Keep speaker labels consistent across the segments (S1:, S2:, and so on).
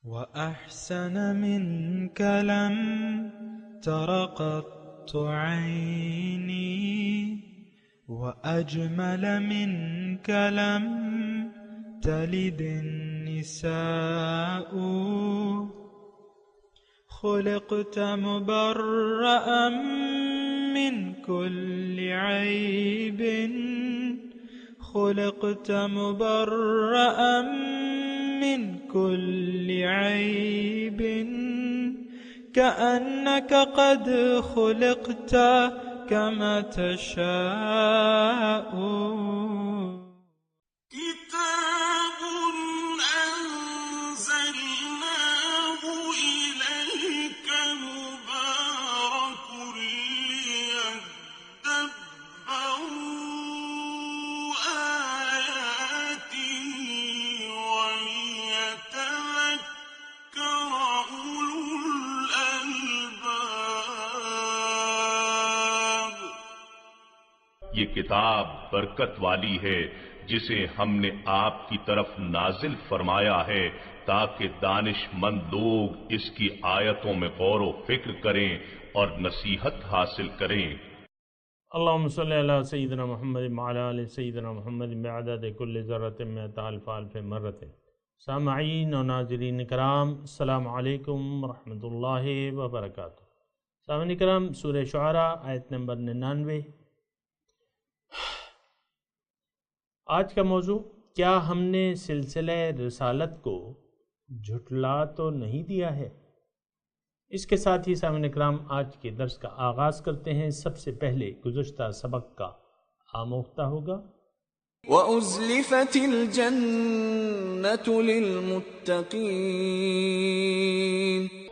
S1: وأحسن منك لم تر قط عيني وأجمل منك لم تلد النساء خلقت مبرأ من كل عيب خلقت مبرأ من كل عيب كأنك قد خلقت كما تشاء
S2: كتاب أنزلناه إليك مبارك ليدبروا آياته وليتذكر أولو الألباب.
S3: یہ کتاب برکت والی ہے جسے ہم نے آپ کی طرف نازل فرمایا ہے تاکہ دانش مند لوگ اس کی آیتوں میں غور و فکر کریں اور نصیحت حاصل کریں.
S4: اللہم صلی علی سیدنا محمد وعلی آل سیدنا محمد بعدد کل ذرۃ مئۃ الف الف مرۃ. سامعین و ناظرین کرام، السلام علیکم ورحمۃ اللہ وبرکاتہ. سامعین کرام، سورہ شعراء آیت نمبر 99. آج کا موضوع: کیا ہم نے سلسلہ رسالت کو جھٹلا تو نہیں دیا ہے؟ اس کے ساتھ ہی سامعین کرام آج کے درس کا آغاز کرتے ہیں. سب سے پہلے گزشتہ سبق کا آموختہ ہوگا.
S2: وَأُزْلِفَتِ الْجَنَّةُ لِلْمُتَّقِينَ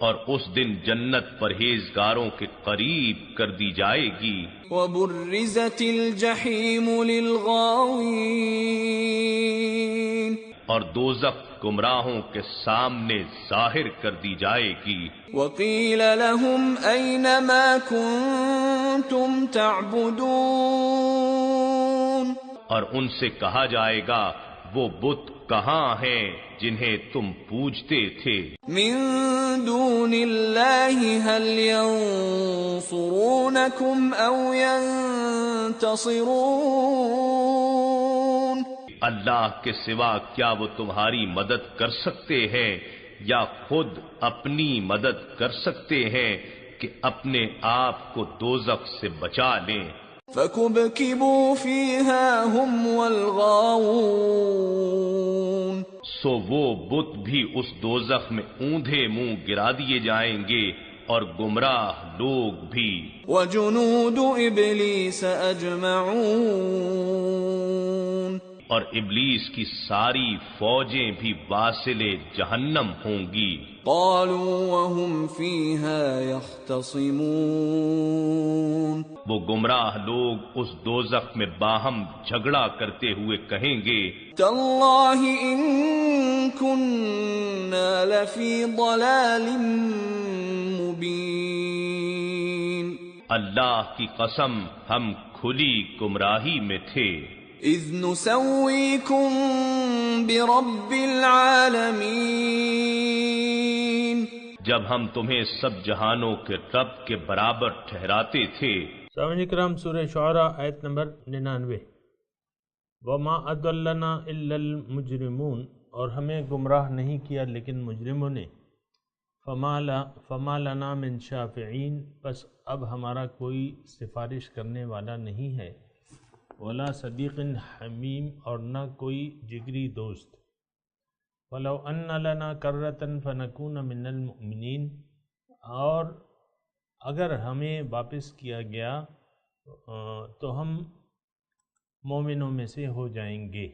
S3: اور اس دن جنت پرہیزگاروں کے قریب کر دی جائے گی.
S2: وَبُرِّزَتِ الْجَحِيمُ لِلْغَاوِينَ
S3: اور دوزخ گمراہوں کے سامنے ظاہر کر دی جائے گی.
S2: وَقِيلَ لَهُمْ أَيْنَ مَا كُنتُمْ تَعْبُدُونَ
S3: اور ان سے کہا جائے گا وہ بت کہاں ہیں جنہیں تم پوجتے تھے.
S2: من دون اللہ هل ينصرونكم او ينتصرون
S3: اللہ کے سوا کیا وہ تمہاری مدد کر سکتے ہیں یا خود اپنی مدد کر سکتے ہیں کہ اپنے آپ کو دوزخ سے بچا لیں.
S2: فَكُبْكِبُوا فِيهَا هُمْ وَالْغَاوُونَ
S3: سو وہ بت بھی اس دوزخ میں اوندھے منہ گرا دیے جائیں گے اور گمراہ لوگ بھی.
S2: وَجُنُودُ إِبْلِيسَ أَجْمَعُونَ
S3: اور ابلیس کی ساری فوجیں بھی واصل جہنم ہوں گی.
S2: قالوا وهم فيها يختصمون
S3: وہ گمراہ لوگ اس دوزخ میں باہم جھگڑا کرتے ہوئے کہیں گے
S2: تاللہ ان كنا لفی ضلال مبین
S3: اللہ کی قسم ہم کھلی گمراہی میں تھے.
S2: اذ نسویکم برب العالمین
S3: جب ہم تمہیں سب جہانوں کے رب کے برابر ٹھہراتے تھے.
S4: سامعین کرام، سورہ شعراء آیت نمبر 99. وما اضلنا الا المجرمون اور ہمیں گمراہ نہیں کیا لیکن مجرموں نے. فما لنا من شافعین بس اب ہمارا کوئی سفارش کرنے والا نہیں ہے. ولا صدیق حمیم اور نہ کوئی جگری دوست. وَلَوْ أَنَّ لَنَا كَرَّةً فَنَكُونَ مِنَ الْمُؤْمِنِينَ اور اگر ہمیں واپس کیا گیا تو ہم مومنوں میں سے ہو جائیں گے.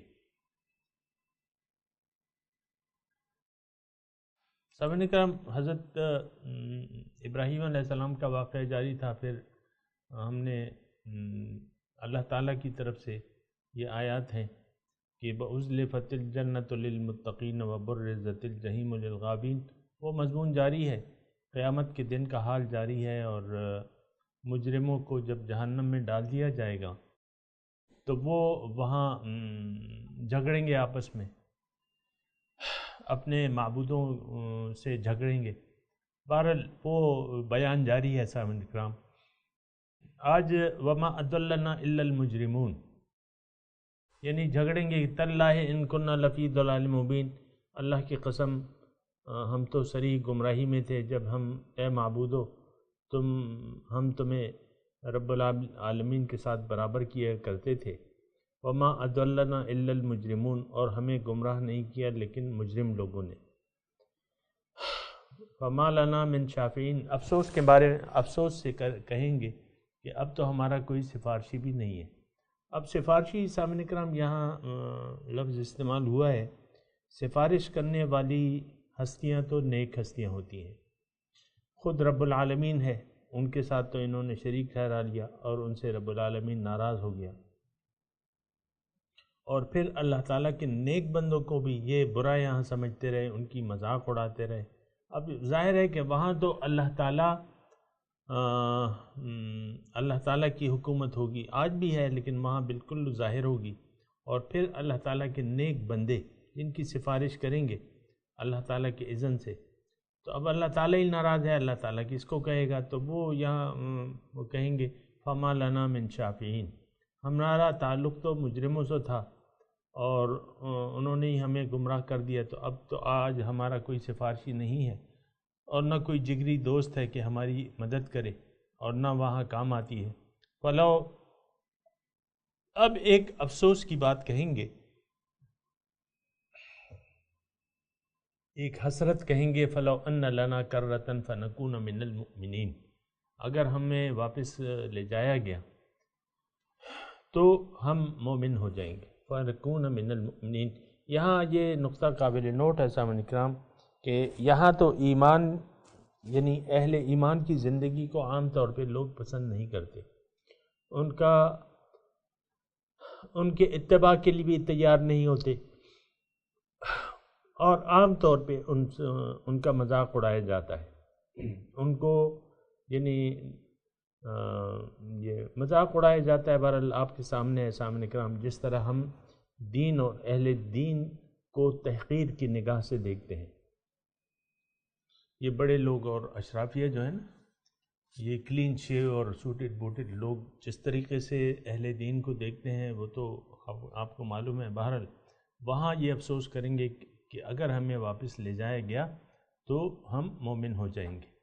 S4: سامعین کرام، حضرت ابراہیم علیہ السلام کا واقعہ جاری تھا. پھر ہم نے اللہ تعالیٰ کی طرف سے یہ آیات ہیں کہ بَأُزْلِفَتِ الْجَنَّةُ لِلْمُتَّقِينَ وَبُرِّزَتِ الْجَحِيمُ لِلْغَابِينَ. وہ مضمون جاری ہے، قیامت کے دن کا حال جاری ہے، اور مجرموں کو جب جہنم میں ڈال دیا جائے گا تو وہ وہاں جھگڑیں گے آپس میں. اپنے معبودوں سے جھگڑیں گے. بہرحال وہ بیان جاری ہے سامعین کرام. آج وما اضلنا الا المجرمون، یعنی جھگڑیں گے تاللہ ان کنا لفی ضلال مبین، اللہ کی قسم ہم تو صریح گمراہی میں تھے جب ہم اے معبودو ہم تمہیں رب العالمین کے ساتھ برابر کیا کرتے تھے. وما اضلنا الا المجرمون، اور ہمیں گمراہ نہیں کیا لیکن مجرم لوگوں نے. فما لنا من شافعین، افسوس کے بارے میں افسوس سے کہیں گے کہ اب تو ہمارا کوئی سفارشی بھی نہیں ہے. اب سفارشی سامعین کرام یہاں لفظ استعمال ہوا ہے. سفارش کرنے والی ہستیاں تو نیک ہستیاں ہوتی ہیں. خود رب العالمین ہے، ان کے ساتھ تو انہوں نے شریک ٹھہرا لیا اور ان سے رب العالمین ناراض ہو گیا. اور پھر اللہ تعالیٰ کے نیک بندوں کو بھی یہ برا یہاں سمجھتے رہے، ان کی مذاق اڑاتے رہے. اب ظاہر ہے کہ وہاں تو اللہ تعالیٰ کی حکومت ہوگی، آج بھی ہے لیکن وہاں بالکل ظاہر ہوگی. اور پھر اللہ تعالیٰ کے نیک بندے جن کی سفارش کریں گے اللہ تعالیٰ کے اذن سے، تو اب اللہ تعالیٰ ہی ناراض ہے، اللہ تعالیٰ کس کو کہے گا؟ تو وہ یہاں وہ کہیں گے فما لنا من شافعین، ہمارا تعلق تو مجرموں سے تھا اور انہوں نے ہی ہمیں گمراہ کر دیا، تو اب تو آج ہمارا کوئی سفارشی نہیں ہے اور نہ کوئی جگری دوست ہے کہ ہماری مدد کرے اور نہ وہاں کام آتی ہے. فلو، اب ایک افسوس کی بات کہیں گے، ایک حسرت کہیں گے، فلو ان لنا کرۃ فنکون من المؤمنین، اگر ہمیں واپس لے جایا گیا تو ہم مومن ہو جائیں گے. فنکون من المؤمنین، یہاں یہ نقطہ قابل نوٹ ہے سامعین کرام کہ یہاں تو ایمان یعنی اہل ایمان کی زندگی کو عام طور پہ لوگ پسند نہیں کرتے، ان کے اتباع کے لیے بھی تیار نہیں ہوتے، اور عام طور پہ ان کا مذاق اڑایا جاتا ہے. ان کو یعنی یہ مذاق اڑایا جاتا ہے. بہرحال آپ کے سامنے ہے سامنے کرام، جس طرح ہم دین اور اہل دین کو تحقیر کی نگاہ سے دیکھتے ہیں. یہ بڑے لوگ اور اشرافیہ جو ہیں نا، یہ کلین شیو اور سوٹڈ بوٹڈ لوگ جس طریقے سے اہل دین کو دیکھتے ہیں وہ تو آپ کو معلوم ہے. بہرحال وہاں یہ افسوس کریں گے کہ اگر ہمیں واپس لے جایا گیا تو ہم مومن ہو جائیں گے،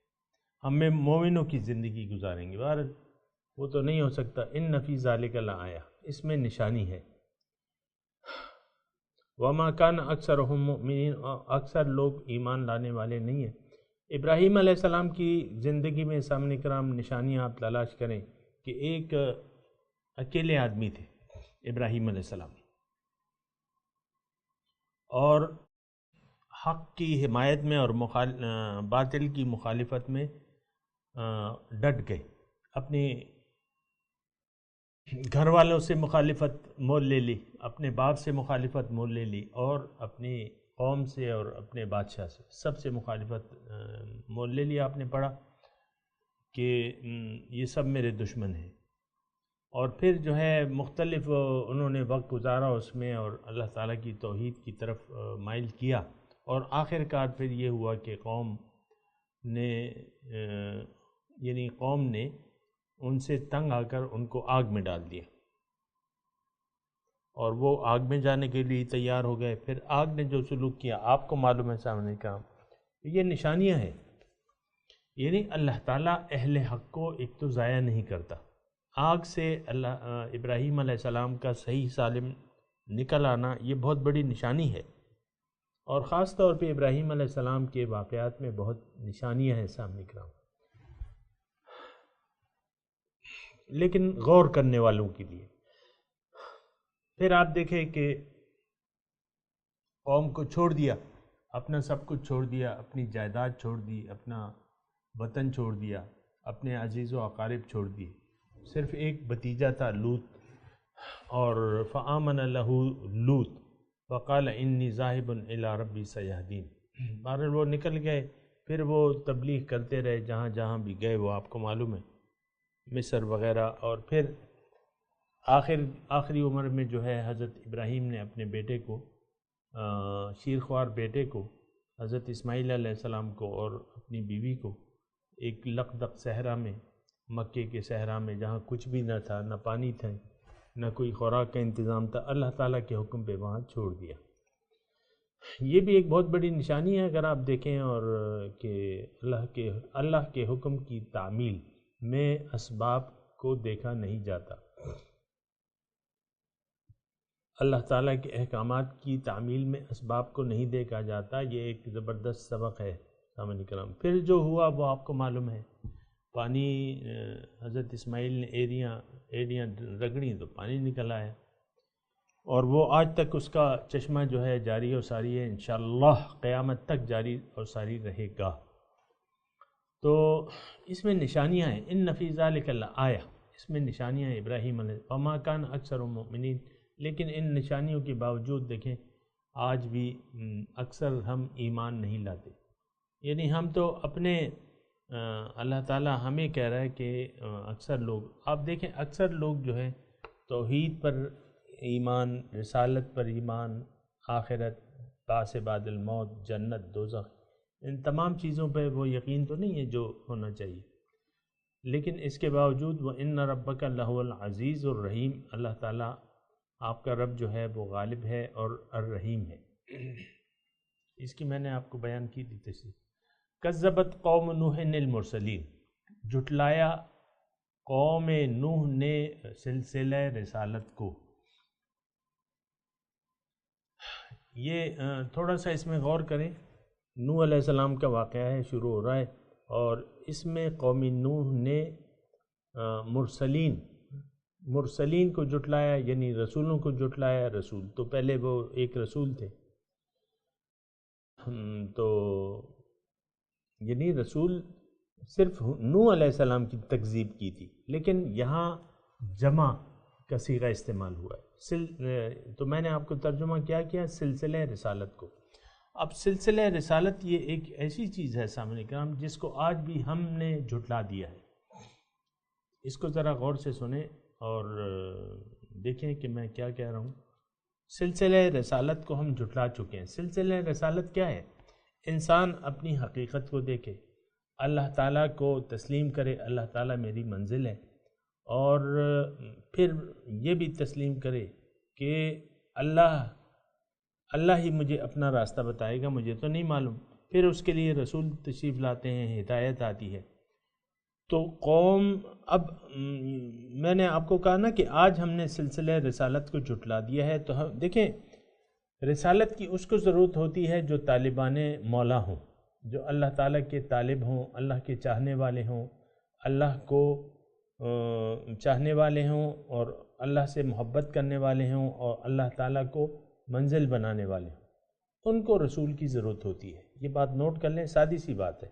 S4: ہمیں مومنوں کی زندگی گزاریں گے. بہرحال وہ تو نہیں ہو سکتا. ان فی ذالک لآیہ، اس میں نشانی ہے. وما کان اکثرہم مؤمنین، اکثر لوگ ایمان لانے والے نہیں ہیں. ابراہیم علیہ السلام کی زندگی میں سامنے کرام نشانیاں آپ تلاش کریں کہ ایک اکیلے آدمی تھے ابراہیم علیہ السلام، اور حق کی حمایت میں اور باطل کی مخالفت میں ڈٹ گئے. اپنے گھر والوں سے مخالفت مول لے لی، اپنے باپ سے مخالفت مول لے لی، اور اپنی قوم سے اور اپنے بادشاہ سے سب سے مخالفت مول لے لیا. آپ نے پڑھا کہ یہ سب میرے دشمن ہیں. اور پھر جو ہے مختلف انہوں نے وقت گزارا اس میں اور اللہ تعالیٰ کی توحید کی طرف مائل کیا، اور آخر کار پھر یہ ہوا کہ قوم نے ان سے تنگ آ کر ان کو آگ میں ڈال دیا، اور وہ آگ میں جانے کے لیے تیار ہو گئے. پھر آگ نے جو سلوک کیا آپ کو معلوم ہے سامنے کا. یہ نشانیاں ہیں، یعنی اللہ تعالیٰ اہل حق کو ایک تو ضائع نہیں کرتا. آگ سے ابراہیم علیہ السلام کا صحیح سالم نکل آنا یہ بہت بڑی نشانی ہے، اور خاص طور پہ ابراہیم علیہ السلام کے واقعات میں بہت نشانیاں ہیں سامنے کرام. لیکن غور کرنے والوں کے لیے پھر آپ دیکھیں کہ قوم کو چھوڑ دیا، اپنا سب کچھ چھوڑ دیا، اپنی جائیداد چھوڑ دی، اپنا وطن چھوڑ دیا، اپنے عزیز و اقارب چھوڑ دیے. صرف ایک بھتیجا تھا لوط، اور فآمن لہ لوط وقال انی ذاہب الی ربی سیہدین. بہرحال وہ نکل گئے، پھر وہ تبلیغ کرتے رہے جہاں جہاں بھی گئے، وہ آپ کو معلوم ہے مصر وغیرہ. اور پھر آخری عمر میں جو ہے حضرت ابراہیم نے اپنے بیٹے کو شیرخوار بیٹے کو حضرت اسماعیل علیہ السلام کو اور اپنی بیوی کو ایک لقدق صحرا میں، مکے کے صحرا میں جہاں کچھ بھی نہ تھا، نہ پانی تھا، نہ کوئی خوراک کا انتظام تھا، اللہ تعالیٰ کے حکم پہ وہاں چھوڑ دیا۔ یہ بھی ایک بہت بڑی نشانی ہے اگر آپ دیکھیں، اور کہ اللہ کے حکم کی تعمیل میں اسباب کو دیکھا نہیں جاتا۔ اللہ تعالیٰ کے احکامات کی تعمیل میں اسباب کو نہیں دیکھا جاتا، یہ ایک زبردست سبق ہے سامعین کرام۔ پھر جو ہوا وہ آپ کو معلوم ہے، پانی حضرت اسماعیل نے ایڑیاں رگڑیں تو پانی نکل آیا، اور وہ آج تک اس کا چشمہ جو ہے جاری و ساری ہے، انشاءاللہ قیامت تک جاری اور ساری رہے گا۔ تو اس میں نشانیاں ہیں، ان فی ذلک لآیہ، اس میں نشانیاں ہیں ابراہیم علیہ وما کان اکثر مؤمنین، لیکن ان نشانیوں کے باوجود دیکھیں آج بھی اکثر ہم ایمان نہیں لاتے۔ یعنی ہم تو اپنے اللہ تعالیٰ ہمیں کہہ رہا ہے کہ اکثر لوگ، آپ دیکھیں اکثر لوگ جو ہے توحید پر ایمان، رسالت پر ایمان، آخرت، بعث بعد الموت، جنت، دوزخ، ان تمام چیزوں پہ وہ یقین تو نہیں ہے جو ہونا چاہیے، لیکن اس کے باوجود وَإِنَّ رَبَّكَ لَهُوَ الْعَزِيزُ الرَّحِيمُ، اللہ تعالیٰ آپ کا رب جو ہے وہ غالب ہے اور الرحیم ہے۔ اس کی میں نے آپ کو بیان کی تھی تشریح۔ کذبت قوم نوح المرسلین، جھٹلایا قوم نوح نے سلسلہ رسالت کو۔ یہ تھوڑا سا اس میں غور کریں، نوح علیہ السلام کا واقعہ ہے، شروع ہو رہا ہے، اور اس میں قوم نوح نے مرسلین کو جھٹلایا، یعنی رسولوں کو جھٹلایا۔ رسول تو پہلے وہ ایک رسول تھے، تو یعنی رسول صرف نوح علیہ السلام کی تکذیب کی تھی، لیکن یہاں جمع کا صیغہ استعمال ہوا ہے۔ تو میں نے آپ کو ترجمہ کیا سلسلہ رسالت کو۔ اب سلسلہ رسالت یہ ایک ایسی چیز ہے سامعین کرام جس کو آج بھی ہم نے جھٹلا دیا ہے۔ اس کو ذرا غور سے سنیں اور دیکھیں کہ میں کیا کہہ رہا ہوں۔ سلسلہ رسالت کو ہم جھٹلا چکے ہیں۔ سلسلہ رسالت کیا ہے؟ انسان اپنی حقیقت کو دیکھے، اللہ تعالیٰ کو تسلیم کرے، اللہ تعالیٰ میری منزل ہے، اور پھر یہ بھی تسلیم کرے کہ اللہ ہی مجھے اپنا راستہ بتائے گا، مجھے تو نہیں معلوم۔ پھر اس کے لیے رسول تشریف لاتے ہیں، ہدایت آتی ہے۔ تو قوم، اب میں نے آپ کو کہا نا کہ آج ہم نے سلسلہ رسالت کو جھٹلا دیا ہے، تو ہم دیکھیں رسالت کی اس کو ضرورت ہوتی ہے جو طالبان مولا ہوں، جو اللہ تعالیٰ کے طالب ہوں، اللہ کے چاہنے والے ہوں، اللہ کو چاہنے والے ہوں، اور اللہ سے محبت کرنے والے ہوں، اور اللہ تعالیٰ کو منزل بنانے والے ہوں، ان کو رسول کی ضرورت ہوتی ہے۔ یہ بات نوٹ کر لیں، سادی سی بات ہے۔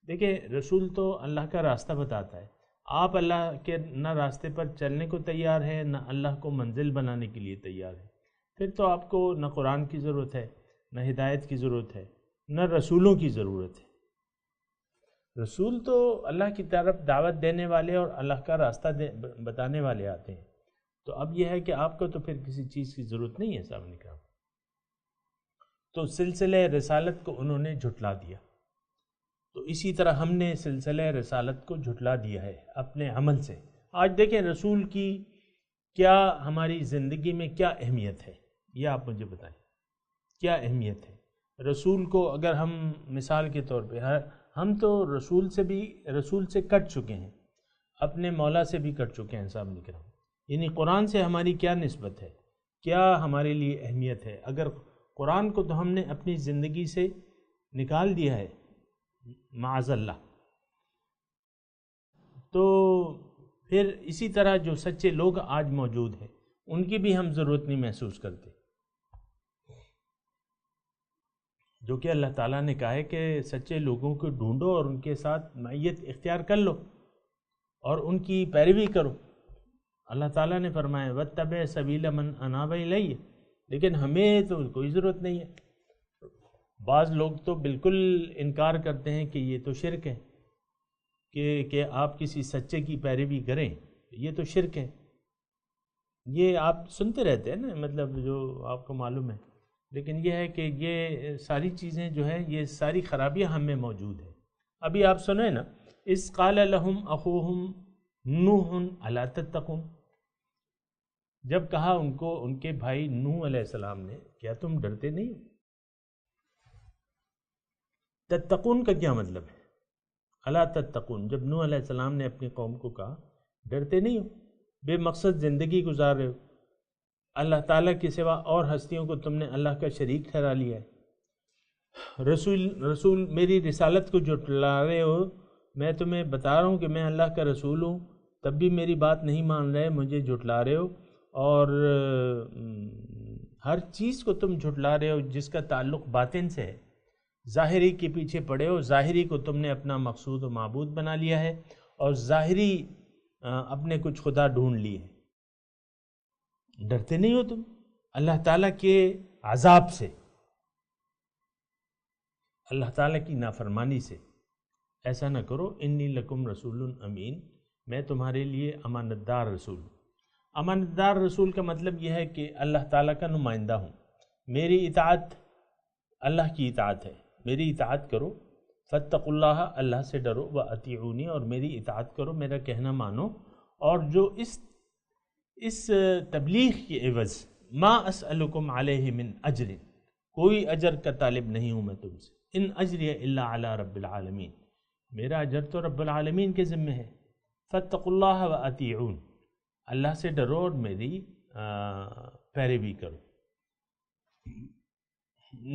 S4: دیکھیں رسول تو اللہ کا راستہ بتاتا ہے، آپ اللہ کے نہ راستے پر چلنے کو تیار ہے، نہ اللہ کو منزل بنانے کے لیے تیار ہے، پھر تو آپ کو نہ قرآن کی ضرورت ہے، نہ ہدایت کی ضرورت ہے، نہ رسولوں کی ضرورت ہے۔ رسول تو اللہ کی طرف دعوت دینے والے اور اللہ کا راستہ بتانے والے آتے ہیں، تو اب یہ ہے کہ آپ کو تو پھر کسی چیز کی ضرورت نہیں ہے سامنے کا۔ تو سلسلہ رسالت کو انہوں نے جھٹلا دیا، تو اسی طرح ہم نے سلسلہ رسالت کو جھٹلا دیا ہے اپنے عمل سے۔ آج دیکھیں رسول کی کیا ہماری زندگی میں کیا اہمیت ہے، یہ آپ مجھے بتائیں، کیا اہمیت ہے رسول کو؟ اگر ہم مثال کے طور پہ ہم تو رسول سے کٹ چکے ہیں، اپنے مولا سے بھی کٹ چکے ہیں صاحب کرام، یعنی قرآن سے ہماری کیا نسبت ہے، کیا ہمارے لیے اہمیت ہے؟ اگر قرآن کو تو ہم نے اپنی زندگی سے نکال دیا ہے معاذ اللہ، تو پھر اسی طرح جو سچے لوگ آج موجود ہیں ان کی بھی ہم ضرورت نہیں محسوس کرتے، جو کہ اللہ تعالیٰ نے کہا ہے کہ سچے لوگوں کو ڈھونڈو اور ان کے ساتھ معیت اختیار کر لو اور ان کی پیروی کرو۔ اللہ تعالیٰ نے فرمایا وَاتَّبِعْ سَبِيلَ مَنْ أَنَابَ إِلَيَّ، لیکن ہمیں تو کوئی ضرورت نہیں ہے۔ بعض لوگ تو بالکل انکار کرتے ہیں کہ یہ تو شرک ہے، کہ آپ کسی سچے کی پیروی کریں، یہ تو شرک ہے۔ یہ آپ سنتے رہتے ہیں نا، مطلب جو آپ کو معلوم ہے لیکن یہ ہے کہ یہ ساری چیزیں جو ہیں یہ ساری خرابیاں ہم میں موجود ہیں۔ ابھی آپ سنیں نا، اذ قال لهم اخوهم نوح الا تتقون، جب کہا ان کو ان کے بھائی نوح علیہ السلام نے، کیا تم ڈرتے نہیں؟ تتقون کا کیا مطلب ہے؟ الا تتقون، جب نوح علیہ السلام نے اپنی قوم کو کہا ڈرتے نہیں ہو، بے مقصد زندگی گزار رہے ہو، اللہ تعالیٰ کے سوا اور ہستیوں کو تم نے اللہ کا شریک ٹھہرا لیا ہے، رسول میری رسالت کو جھٹلا رہے ہو، میں تمہیں بتا رہا ہوں کہ میں اللہ کا رسول ہوں، تب بھی میری بات نہیں مان رہے، مجھے جھٹلا رہے ہو، اور ہر چیز کو تم جھٹلا رہے ہو جس کا تعلق باطن سے ہے، ظاہری کے پیچھے پڑے ہو، ظاہری کو تم نے اپنا مقصود و معبود بنا لیا ہے، اور ظاہری اپنے کچھ خدا ڈھونڈ لیے ہیں۔ ڈرتے نہیں ہو تم اللہ تعالیٰ کے عذاب سے، اللہ تعالیٰ کی نافرمانی سے؟ ایسا نہ کرو، انی لکم رسول امین، میں تمہارے لیے امانت دار رسول ہوں۔ امانت دار رسول کا مطلب یہ ہے کہ اللہ تعالیٰ کا نمائندہ ہوں، میری اطاعت اللہ کی اطاعت ہے، میری اطاعت کرو، فاتقوا اللہ، اللہ سے ڈرو، واطیعونی، اور میری اطاعت کرو، میرا کہنا مانو، اور جو اس تبلیغ کی عوض ما اسألکم علیہ من اجر، کوئی اجر کا طالب نہیں ہوں میں تم سے، ان اجری الا علی رب العالمین، میرا اجر تو رب العالمین کے ذمہ ہے، فاتقوا اللہ واطیعون، اللہ سے ڈرو اور میری پیروی کرو۔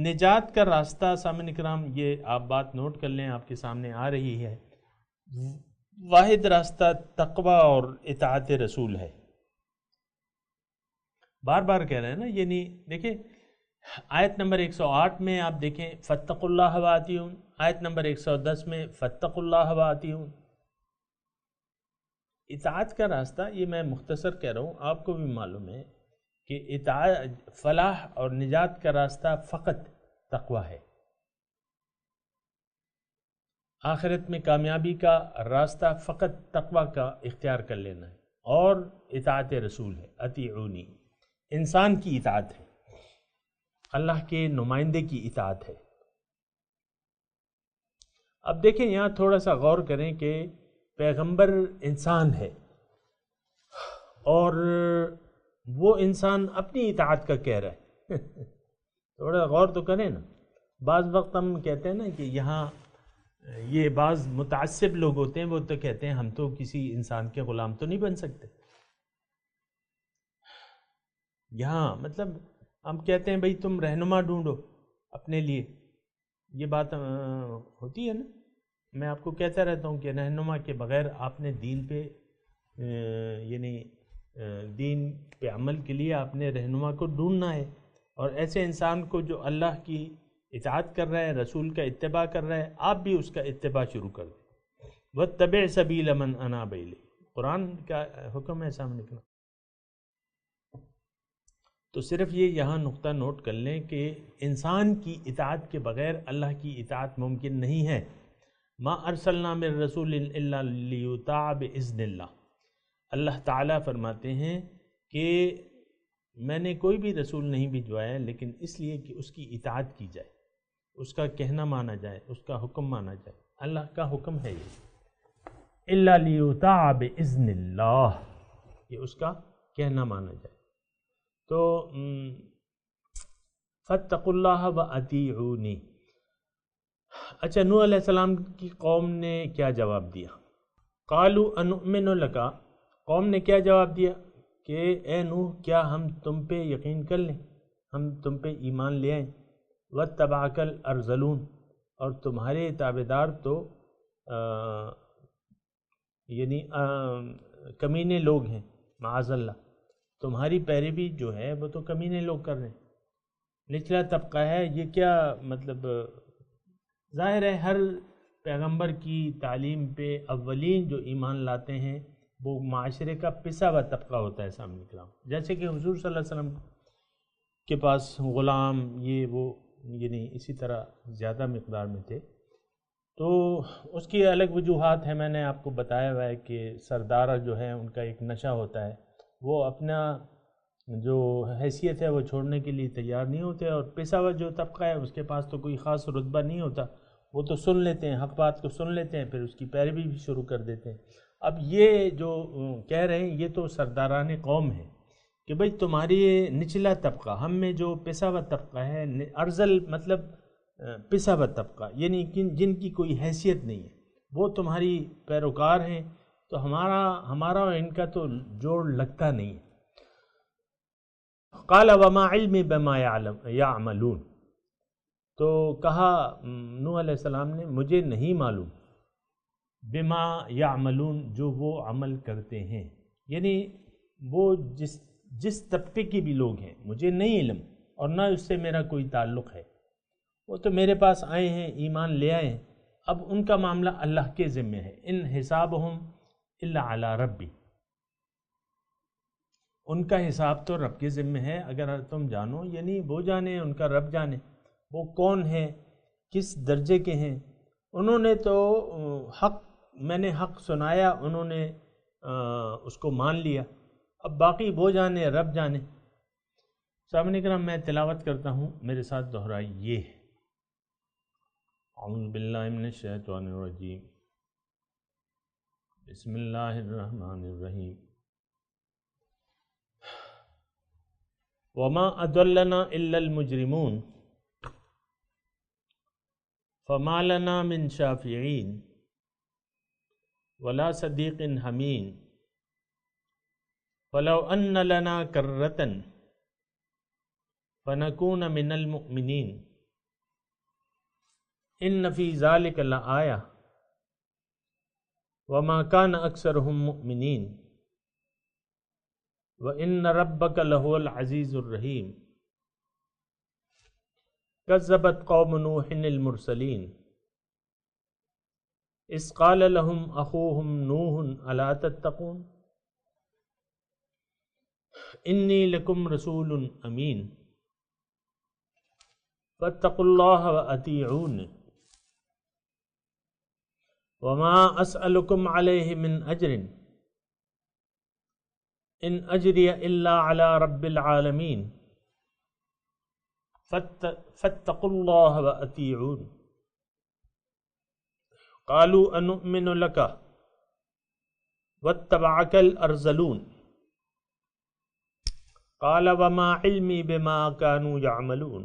S4: نجات کا راستہ، سامعین کرام، یہ آپ بات نوٹ کر لیں، آپ کے سامنے آ رہی ہے، واحد راستہ تقوی اور اطاعت رسول ہے۔ بار بار کہہ رہے ہیں نا، یعنی دیکھیں آیت نمبر 108 میں آپ دیکھیں فاتقوا اللہ واطیعون، آیت نمبر 110 میں فاتقوا اللہ واطیعون۔ اطاعت کا راستہ، یہ میں مختصر کہہ رہا ہوں، آپ کو بھی معلوم ہے کہ اطاعت، فلاح اور نجات کا راستہ فقط تقوی ہے، آخرت میں کامیابی کا راستہ فقط تقوی کا اختیار کر لینا ہے، اور اطاعت رسول ہے، اطیعونی، انسان کی اطاعت ہے، اللہ کے نمائندے کی اطاعت ہے۔ اب دیکھیں یہاں تھوڑا سا غور کریں کہ پیغمبر انسان ہے، اور وہ انسان اپنی اطاعت کا کہہ رہا ہے تھوڑا غور تو کریں نا۔ بعض وقت ہم کہتے ہیں نا کہ یہاں یہ بعض متعصب لوگ ہوتے ہیں، وہ تو کہتے ہیں ہم تو کسی انسان کے غلام تو نہیں بن سکتے۔ یہاں مطلب ہم کہتے ہیں بھئی تم رہنما ڈھونڈو اپنے لیے، یہ بات ہوتی ہے نا، میں آپ کو کہتا رہتا ہوں کہ رہنما کے بغیر آپ نے دین پہ یعنی دین پہ عمل کے لیے آپ نے رہنما کو ڈھونڈنا ہے، اور ایسے انسان کو جو اللہ کی اطاعت کر رہا ہے، رسول کا اتباع کر رہا ہے، آپ بھی اس کا اتباع شروع کر دیں۔ واتبع سبیل من اناب الیہ، قرآن کا حکم ہے سامنے کا۔ تو صرف یہ یہاں نقطہ نوٹ کر لیں کہ انسان کی اطاعت کے بغیر اللہ کی اطاعت ممکن نہیں ہے۔ ما ارسلنا من رسول الا لیطاع باذن اللہ، اللہ تعالیٰ فرماتے ہیں کہ میں نے کوئی بھی رسول نہیں بھجوایا لیکن اس لیے کہ اس کی اطاعت کی جائے، اس کا کہنا مانا جائے، اس کا حکم مانا جائے، اللہ کا حکم ہے یہ، الا لیطاع باذن اللہ، یہ اس کا کہنا مانا جائے۔ تو فاتقوا اللہ واطیعونی۔ اچھا، نوح علیہ السلام کی قوم نے کیا جواب دیا؟ قالوا انؤمن لک، قوم نے کیا جواب دیا کہ اے نوح کیا ہم تم پہ یقین کر لیں، ہم تم پہ ایمان لے آئیں، واتبعک الارذلون، اور تمہارے تابعدار تو یعنی کمینے لوگ ہیں، معاذ اللہ، تمہاری پیروی جو ہے وہ تو کمینے لوگ کر رہے ہیں، نچلا طبقہ ہے، یہ کیا مطلب؟ ظاہر ہے ہر پیغمبر کی تعلیم پہ اولین جو ایمان لاتے ہیں وہ معاشرے کا پسا ہوا طبقہ ہوتا ہے سامنے کرام، جیسے کہ حضور صلی اللہ علیہ وسلم کے پاس غلام یہ وہ یعنی اسی طرح زیادہ مقدار میں تھے، تو اس کی الگ وجوہات ہیں، میں نے آپ کو بتایا ہوا ہے کہ سردار جو ہے ان کا ایک نشہ ہوتا ہے، وہ اپنا جو حیثیت ہے وہ چھوڑنے کے لیے تیار نہیں ہوتے، اور پیشہ ور جو طبقہ ہے اس کے پاس تو کوئی خاص رتبہ نہیں ہوتا، وہ تو سن لیتے ہیں، حق بات کو سن لیتے ہیں، پھر اس کی پیروی بھی شروع کر دیتے ہیں۔ اب یہ جو کہہ رہے ہیں یہ تو سرداران قوم ہے کہ بھئی تمہاری یہ نچلا طبقہ، ہم میں جو پیشہ ور طبقہ ہے، ارذل مطلب پیشہ ور طبقہ، یعنی جن کی کوئی حیثیت نہیں ہے، وہ تمہاری پیروکار ہیں، تو ہمارا اور ان کا تو جوڑ لگتا نہیں ہے۔ قال وما علمی بما یعملون، تو کہا نوح علیہ السلام نے مجھے نہیں معلوم بما یعملون، جو وہ عمل کرتے ہیں، یعنی وہ جس طبقے کی بھی لوگ ہیں مجھے نہیں علم، اور نہ اس سے میرا کوئی تعلق ہے، وہ تو میرے پاس آئے ہیں، ایمان لے آئے ہیں، اب ان کا معاملہ اللہ کے ذمہ ہے۔ ان حسابہم الا علی ربی، ان کا حساب تو رب کے ذمہ ہے، اگر تم جانو، یعنی وہ جانے، ان کا رب جانے وہ کون ہیں، کس درجے کے ہیں۔ انہوں نے تو میں نے حق سنایا، انہوں نے اس کو مان لیا، اب باقی وہ جانے، رب جانے۔ سامعین کرام، میں تلاوت کرتا ہوں، میرے ساتھ دہرائی یہ ہے۔ اعوذ باللہ من الشیطان الرجیم، بسم اللہ الرحمن الرحیم۔ وما اضلنا الا المجرمون فما لنا من شافعین ولا صدیق حمیم فلو ان لنا کرۃ فنکون من المؤمنین ان فی ذلک لآیہ وما کان اکثرهم مؤمنین وَإِنَّ رَبَّكَ لَهُوَ الْعَزِيزُ الرَّحِيمُ كَذَّبَتْ قَوْمُ نُوحٍ الْمُرْسَلِينَ إِذْ قَالَ لَهُمْ أَخُوهُمْ نُوحٌ أَلَا تَتَّقُونَ إِنِّي لَكُمْ رَسُولٌ أَمِينٌ فَاتَّقُوا اللَّهَ وَأَطِيعُونِ وَمَا أَسْأَلُكُمْ عَلَيْهِ مِنْ أَجْرٍ ان اجری الا علی رب العالمین فاتقوا اللہ واطیعون قالوا انؤمن لک واتبعک الارذلون قال وما علمی بما كانوا يعملون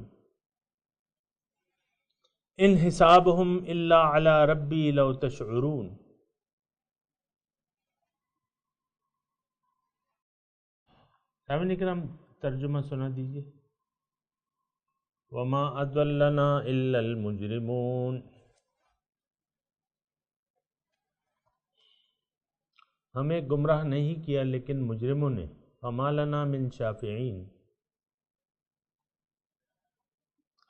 S4: ان حسابهم الا علی ربی لو تشعرون۔ سامعین کرام، ترجمہ سنا دیجیے۔ وما اضلنا الا المجرمون، ہمیں گمراہ نہیں کیا لیکن مجرموں نے۔ فما لنا من شافعین،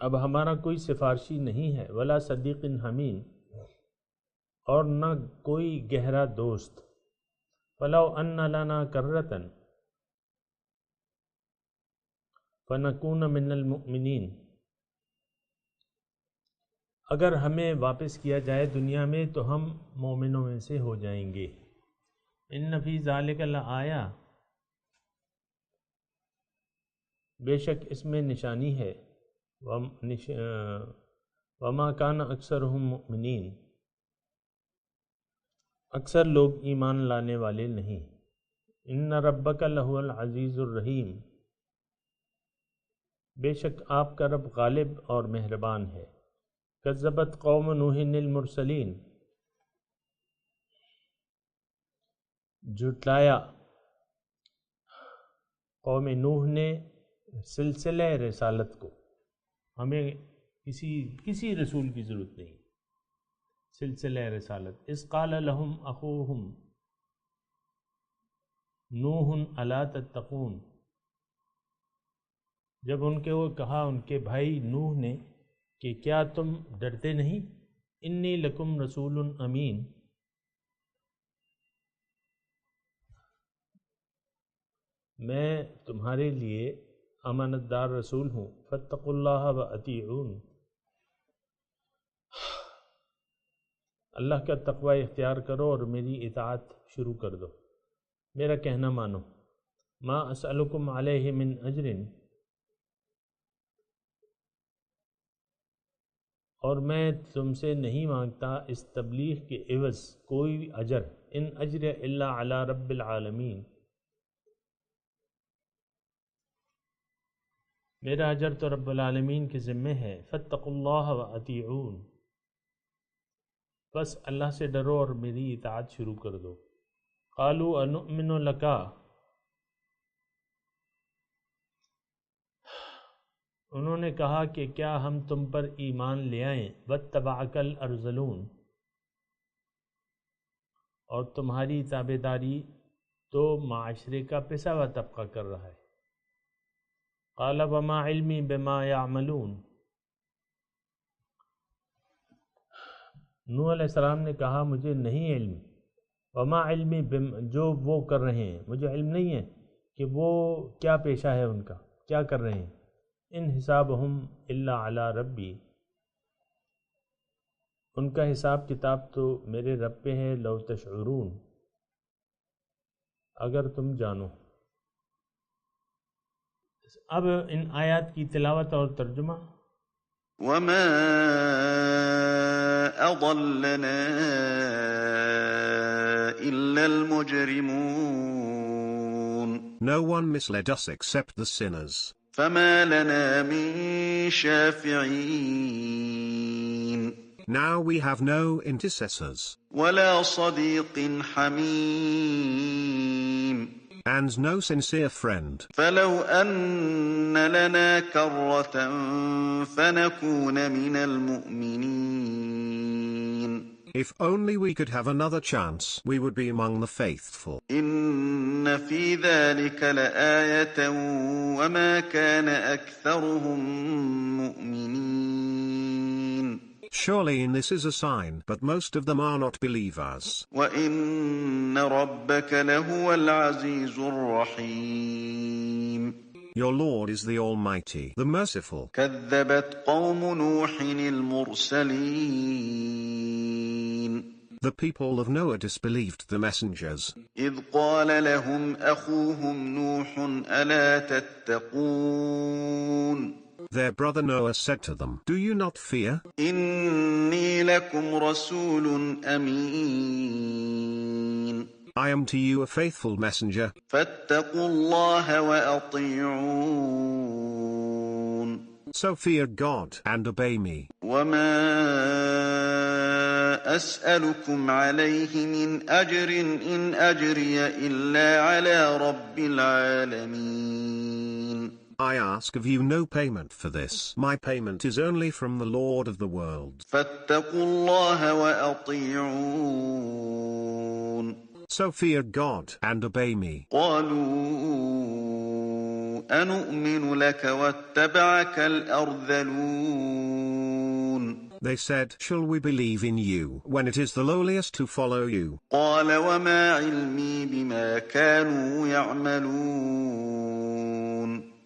S4: اب ہمارا کوئی سفارشی نہیں ہے۔ ولا صدیق حمیم، اور نہ کوئی گہرا دوست۔ فلو ان لنا کرۃ فنکون من المؤمنین، اگر ہمیں واپس کیا جائے دنیا میں تو ہم مومنوں میں سے ہو جائیں گے۔ ان فی ذلک لآیہ، بے شک اس میں نشانی ہے۔ وما کان اکثرہم مؤمنین، اکثر لوگ ایمان لانے والے نہیں۔ ان ربک لہو العزیز الرحیم، بے شک آپ کا رب غالب اور مہربان ہے۔ کذبت قوم نوح المرسلین، جھٹلایا قوم نوح نے سلسلہ رسالت کو۔ ہمیں کسی رسول کی ضرورت نہیں، سلسلہ رسالت۔ اذ قال لهم اخوهم نوح الا تتقون، جب ان کے وہ کہا ان کے بھائی نوح نے کہ کیا تم ڈرتے نہیں؟ انی لکم رسول امین، میں تمہارے لیے امانت دار رسول ہوں۔ فاتقوا اللہ واطیعون، اللہ کا تقوی اختیار کرو اور میری اطاعت شروع کر دو، میرا کہنا مانو۔ ما اسألکم علیہ من اجر، اور میں تم سے نہیں مانگتا اس تبلیغ کے عوض کوئی بھی اجر، ان اجر الا علی رب العالمین، میرا اجر تو رب العالمین کے ذمے ہے، فاتقوا اللہ واطیعون، بس اللہ سے ڈرو اور میری اطاعت شروع کر دو۔ قالوا انؤمن لک، انہوں نے کہا کہ کیا ہم تم پر ایمان لے آئیں، واتبعک الارذلون، اور تمہاری تابعداری تو معاشرے کا پسا ہوا طبقہ کر رہا ہے۔ قال وما علمی بما یعملون، نوح علیہ السلام نے کہا مجھے نہیں علم، وما علمی جو وہ کر رہے ہیں مجھے علم نہیں ہے کہ وہ کیا پیشہ ہے ان کا، کیا کر رہے ہیں۔ ان حسابہم الا علی ربی، ان کا حساب کتاب تو میرے رب پہ ہے، لو تشعرون، اگر تم جانو۔ اب ان آیات کی تلاوت اور ترجمہ۔
S5: وما أضلنا إلا المجرمون.
S6: No one misled us except the sinners.
S5: فما لنا من شافعين.
S6: Now we have no intercessors,
S5: ولا صديق حميم.
S6: and no sincere friend.
S5: Flu أن لنا كرة فنكون من المؤمنين.
S6: If only we could have another chance, we would be among the faithful.
S5: إن في ذلك لآية وما كان أكثرهم مؤمنين.
S6: Surely in this is a sign, but most of them are not believers.
S5: وإن ربك لهو العزيز الرحيم.
S6: Your Lord is the Almighty, the Merciful.
S5: كذبت قوم نوح المرسلين.
S6: The people of Noah disbelieved the messengers.
S5: إذ قال لهم أخوهم نوح ألا تتقون.
S6: Their brother Noah said to them, Do you not fear?
S5: إني لكم رسول أمين.
S6: I am to you a faithful messenger.
S5: فاتقوا الله وأطيعون.
S6: So fear God and obey me.
S5: وما أسألكم عليه من أجر إن أجري إلا على رب العالمين.
S6: I ask of you no payment for this. My payment is only from the Lord of the world.
S5: فاتقوا الله وأطيعون.
S6: So fear God and obey me.
S5: قالوا أنؤمن لك واتبعك الأرذلون.
S6: They said, Shall we believe in you, when it is the lowliest who follow you?
S5: قال وما علمي بما كانوا يعملون.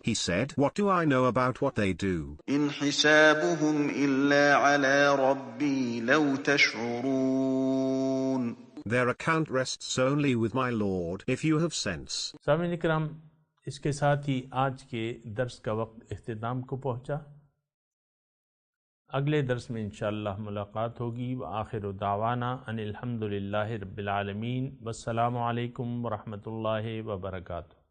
S6: He said, What do I know about what they do?
S5: إن حسابهم إلا على ربي لو تشعرون.
S6: Their account rests only with my Lord, if you have sense.
S4: سامعین اکرام، اس کے ساتھ ہی آج کے درس کا وقت اختتام کو پہنچا۔ اگلے درس میں انشاءاللہ ملاقات ہوگی۔ وآخر دعوانا ان الحمدللہ رب العالمین، والسلام علیکم ورحمۃ اللہ وبرکاتہ۔